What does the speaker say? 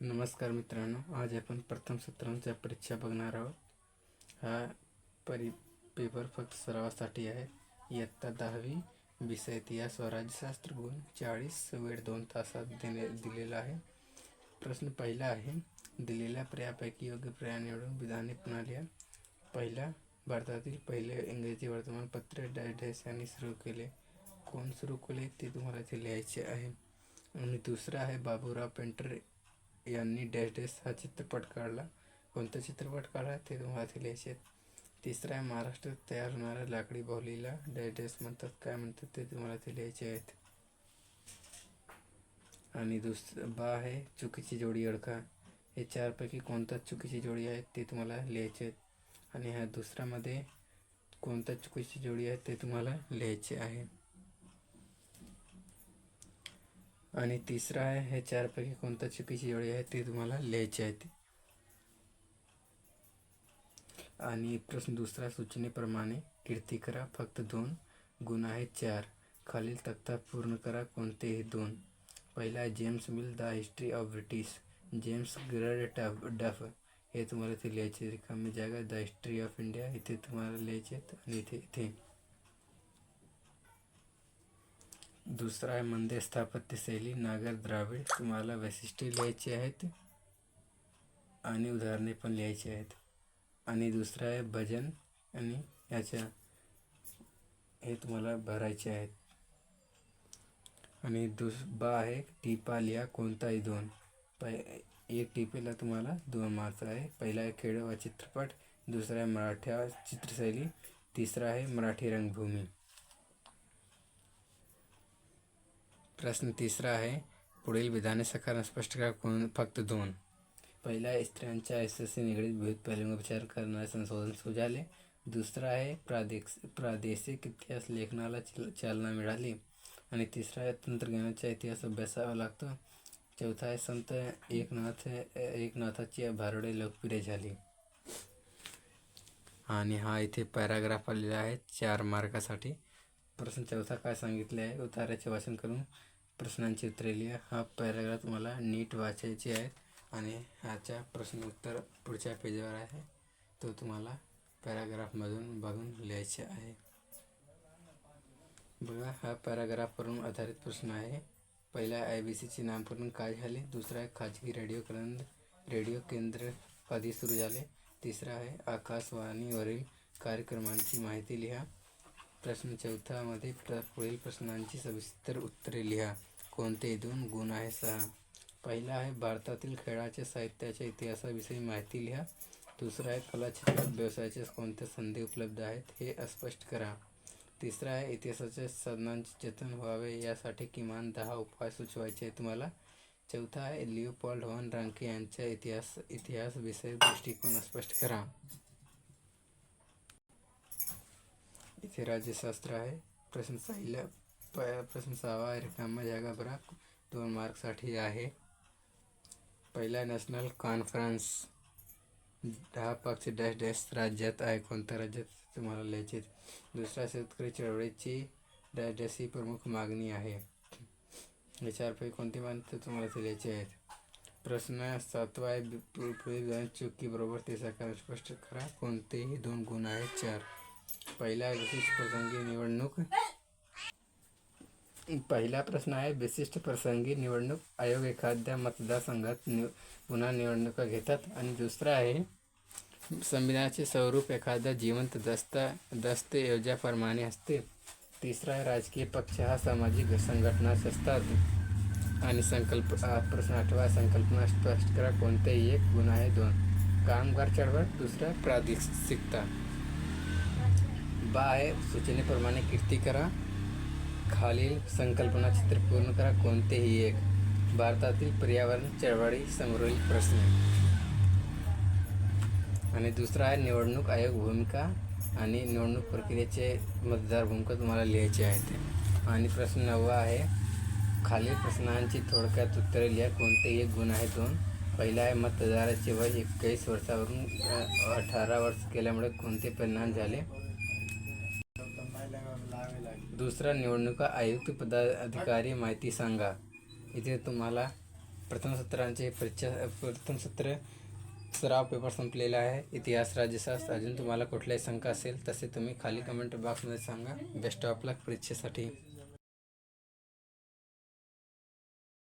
नमस्कार मित्रांनो, आज आपण प्रथम सत्रांच्या परीक्षा बघणार आहोत. हा पेपर फक्त सरावासाठी आहे. इयत्ता 10वी विषय इतिहास व राज्यशास्त्र, गुण 40, वेळ 2 तासात दिलेला आहे. प्रश्न पहिला आहे, दिलेल्या पर्यायापैकी योग्य पर्याय निवडून विधाने पुन्हा लिहा. पहिला, भारतातील पहिले इंग्रजी वर्तमानपत्र डॅश यांनी सुरू केले. कोण सुरू केले ते तुम्हाला इथे लिहायचे आहे. आणि दुसरा आहे, बाबूराव पेंटर यांनी डॅश डॅश हा चित्रपट काढला. कोणता चित्रपट काढला ते तुम्हाला इथे लिहायचे. तिसरा आहे, महाराष्ट्रात तयार होणाऱ्या लाकडी बाहुलीला डॅश डॅश म्हणतात, काय म्हणतात ते तुम्हाला इथे लिहायचे आहेत. आणि बा आहे, चुकीची जोडी ओळखा. हे चारपैकी कोणता चुकीची जोडी आहे ते तुम्हाला लिहायचे आहेत. आणि ह्या दुसऱ्यामध्ये कोणता चुकीची जोडी आहे ते तुम्हाला लिहायचे आहे. आणि तिसरा आहे, हे चारपैकी कोणता चुकीची जोडी आहे ते तुम्हाला लिहायचे आहेत. आणि प्रश्न दुसरा, सूचनेप्रमाणे कीर्ती करा. फक्त 2 गुण आहेत 4. खालील तक्ता पूर्ण करा. कोणतेही 2. पहिला आहे, James Mill the history of British. James Grant Duff हे तुम्हाला इथे लिहायचे. रिकामी जागा द हिस्ट्री ऑफ इंडिया इथे तुम्हाला लिहायचे आहेत. आणि इथे दुसरा आहे, मंदिर स्थापत्य शैली नागर द्राविड. तुम्हाला वैशिष्ट्ये लिहायचे आहेत आणि उदाहरणे पण लिहायची आहेत. आणि दुसरा आहे, भजन आणि याच्या हे तुम्हाला भरायचे आहेत. आणि बा आहे, टिपा लिहा. कोणताही 2. एक टिपेला तुम्हाला 2 मार्क्स आहे. पहिला आहे, खेळ व चित्रपट. दुसरा आहे, मराठा चित्रशैली. तिसरा आहे, मराठी रंगभूमी. प्रश्न तिसरा आहे, पुढील विधाने सकारात्मक स्पष्ट करा. फक्त 2. पहिला आहे, स्त्रियांच्या आयुष्याशी निगडीत विविध पैलूंवर विचार करणारे संशोधन सुझाले. दुसरा आहे, प्रादेशिक इतिहास लेखनाला चालना मिळाली. आणि तिसरा आहे, तंत्रज्ञानाचा इतिहास अभ्यासावा लागतो. चौथा आहे, संत एकनाथाची भारुडे लोकप्रिय झाली. आणि हा इथे पॅराग्राफ आलेला आहे 4 मार्कासाठी. प्रश्न चौथा काय सांगितले आहे, उत्तराचे वाचन करून प्रश्नांची उत्तरे लिहा. हा पॅराग्राफ तुम्हाला नीट वाचायचे आहेत. आणि ह्याच्या प्रश्न उत्तर पुढच्या पेजवर आहे, तो तुम्हाला पॅराग्राफमधून बघून लिहायचे आहे. बघा, हा पॅराग्राफवरून आधारित प्रश्न आहे. पहिला, IBCचे नामकरण काय झाले. दुसरा आहे, खाजगी रेडिओ केंद्र कधी सुरू झाले. तिसरा आहे, आकाशवाणीवरील कार्यक्रमांची माहिती लिहा. प्रश्न चौथामध्ये पुढील प्रश्नांची सविस्तर उत्तरे लिहा. कोणते 2 गुण आहे 6. पहिला आहे, भारतातील खेळाच्या साहित्याच्या इतिहासाविषयी माहिती लिहा. दुसरा आहे, कला चित्रपट व्यवसायाच्या कोणत्या संधी उपलब्ध आहेत हे स्पष्ट करा. तिसरा आहे, इतिहासाच्या साधनांचे जतन व्हावे यासाठी किमान 10 उपाय सुचवायचे आहे तुम्हाला. चौथा आहे, लिओपोल्ड व्हॉन रांके यांच्या इतिहास विषयक दृष्टिकोन स्पष्ट करा. इथे राज्यशास्त्र आहे. प्रश्न 6 आहे, रिकाम्या जागा भरा. 2 मार्कसाठी आहे. पहिला, नॅशनल कॉन्फरन्स हा पक्ष डॅश डॅश राज्यात आहे. कोणत्या राज्यात तुम्हाला लिहायचे. दुसरा, शेतकरी चळवळीची डॅश डॅश ही प्रमुख मागणी आहे. हे 4पैकी कोणती मागणी तुम्हाला लिहायचे आहेत. प्रश्न 7 आहे, पुढील चुकी बरोबर ते सकारात्मक स्पष्ट करा. कोणतेही 2 गुण आहेत 4. पहिला आहे, विशिष्ट प्रसंगी निवडणूक. पहिला प्रश्न आहे, विशिष्ट प्रसंगी निवडणूक आयोग एखाद्या मतदारसंघात पुन्हा निवडणुका घेतात. आणि दुसरा आहे, संविधानाचे स्वरूप एखाद्या जिवंत दस्तऐवजाप्रमाणे असते. तिसरा आहे, राजकीय पक्ष हा सामाजिक संघटना असतात. आणि प्रश्न 8 संकल्पना स्पष्ट करा. कोणतेही 1 गुण आहे 2. कामगार चळवळ. दुसरा, प्रादेशिकता. बा आहे, सूचनेप्रमाणे कीर्ती करा. खालील संकल्पना चित्र पूर्ण करा. कोणतेही 1. भारतातील पर्यावरण चळवळी समोरील प्रश्न. आणि दुसरा आहे, निवडणूक आयोग भूमिका आणि निवडणूक प्रक्रियेचे मतदार भूमिका तुम्हाला लिहायचे आहेत. आणि प्रश्न 9 आहे, खालील प्रश्नांची थोडक्यात उत्तरे लिहा. कोणतेही 1 गुण आहे 2. पहिला आहे, मतदाराचे वय 21 वर्षावरून 18 वर्ष केल्यामुळे कोणते परिणाम झाले. दुसरा, निवडणुका आयुक्त पदाधिकारी माहिती सांगा. इथे तुम्हाला प्रथम सत्रांचे प्रथम सत्र सराव पेपर संपलेला आहे. इतिहास, राज्यशास्त्र अजून तुम्हाला कुठलाही शंका असेल तसे तुम्ही खाली कमेंट बॉक्समध्ये सांगा. बेस्ट ऑफ लक परीक्षेसाठी.